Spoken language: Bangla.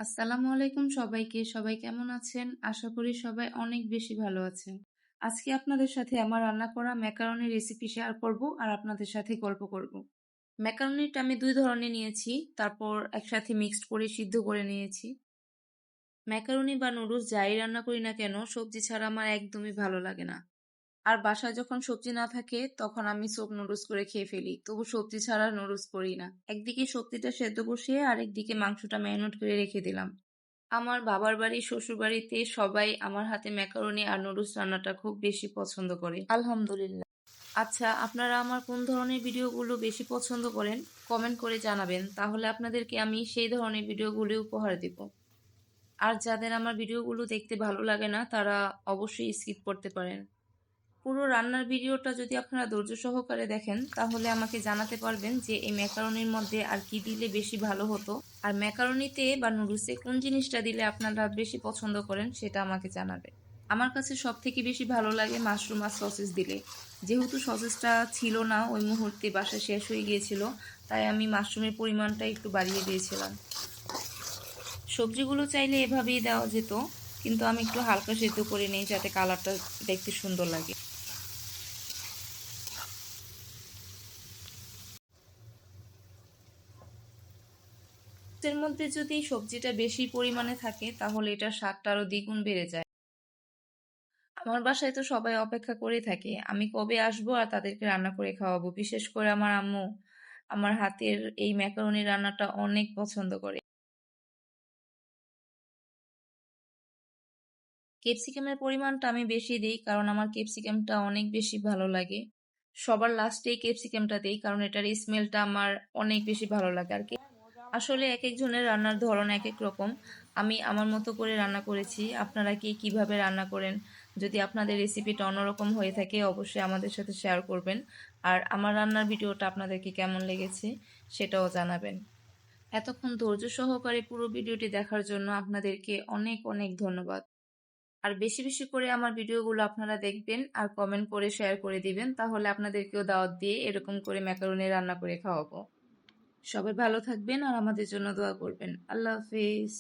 আসসালামু আলাইকুম সবাইকে। সবাই কেমন আছেন? আশা করি সবাই অনেক বেশি ভালো আছেন। আজকে আপনাদের সাথে আমার রান্না করা ম্যাকারনি রেসিপি শেয়ার করব আর আপনাদের সাথে গল্প করব। ম্যাকারনিটা আমি ২ ধরনের নিয়েছি, তারপর একসাথে মিক্সড করে সিদ্ধ করে নিয়েছি। ম্যাকারনি বা নুডলস যাই রান্না করি না কেন, সবজি ছাড়া আমার একদমই ভালো লাগে না। আর বাসায় যখন সবজি না থাকে তখন আমি সোপ নুডলস করে খেয়ে ফেলি, তবু সবজি ছাড়া নুডলস করি না। একদিকে সবজিটা সেদ্ধ বসিয়ে আরেকদিকে মাংসটা ম্যারিনেট করে রেখে দিলাম। আমার বাবার বাড়ি শ্বশুর বাড়িতে সবাই আমার হাতে ম্যাকারনি আর নুডলস রান্নাটা খুব বেশি পছন্দ করে, আলহামদুলিল্লাহ। আচ্ছা, আপনারা আমার কোন ধরনের ভিডিওগুলো বেশি পছন্দ করেন কমেন্ট করে জানাবেন, তাহলে আপনাদেরকে আমি সেই ধরনের ভিডিওগুলো উপহার দেব। আর যাদের আমার ভিডিওগুলো দেখতে ভালো লাগে না তারা অবশ্যই স্কিপ করতে পারেন। পুরো রান্নার ভিডিওটা যদি আপনারা ধৈর্য সহকারে দেখেন তাহলে আমাকে জানাতে পারবেন যে এই ম্যাকারনির মধ্যে আর কি দিলে বেশি ভালো হতো, আর ম্যাকারনিতে বা নুডলসে কোন জিনিসটা দিলে আপনারা বেশি পছন্দ করেন সেটা আমাকে জানাবেন। আমার কাছে সব থেকে বেশি ভালো লাগে মাশরুম আর সসেস দিলে। যেহেতু সসেসটা ছিল না ওই মুহূর্তে, বাসায় শেষ হয়ে গিয়েছিল, তাই আমি মাশরুমের পরিমাণটা একটু বাড়িয়ে দিয়েছিলাম। সবজিগুলো চাইলে এভাবেই দেওয়া যেত, কিন্তু আমি একটু হালকা সেদ্ধ করে নিই যাতে কালারটা দেখতে সুন্দর লাগে। এর মধ্যে যদি সবজিটা বেশি পরিমাণে থাকে তাহলে এটার স্বাদটা আরো দ্বিগুণ বেড়ে যায়। আমার বাসায় তো সবাই অপেক্ষা করে থাকে আমি কবে আসবো আর তাদেরকে রান্না করে খাওয়াবো। বিশেষ করে আমার আম্মু আমার হাতের এই ম্যাকারনি রান্নাটা অনেক পছন্দ করে। ক্যাপসিকামের পরিমাণটা আমি বেশি দিই কারণ আমার ক্যাপসিকামটা অনেক বেশি ভালো লাগে। সবার লাস্টেই ক্যাপসিকামটা দিই কারণ এটার স্মেলটা আমার অনেক বেশি ভালো লাগে আর কি। আসলে এক একজনের রান্নার ধরন এক এক রকম। আমি আমার মতো করে রান্না করেছি, আপনারা কে কিভাবে রান্না করেন? যদি আপনাদের রেসিপিটা অন্যরকম হয়ে থাকে অবশ্যই আমাদের সাথে শেয়ার করবেন। আর আমার রান্নার ভিডিওটা আপনাদেরকে কেমন লেগেছে সেটাও জানাবেন। এতক্ষণ ধৈর্য সহকারে পুরো ভিডিওটি দেখার জন্য আপনাদেরকে অনেক অনেক ধন্যবাদ। আর বেশি বেশি করে আমার ভিডিওগুলো আপনারা দেখবেন আর কমেন্ট করে শেয়ার করে দিবেন, তাহলে আপনাদেরকেও দাওয়াত দিয়ে এরকম করে ম্যাকারনি রান্না করে খাওয়াবো। সবাই ভালো থাকবেন আর আমাদের জন্য দোয়া করবেন। আল্লাহ হাফিজ।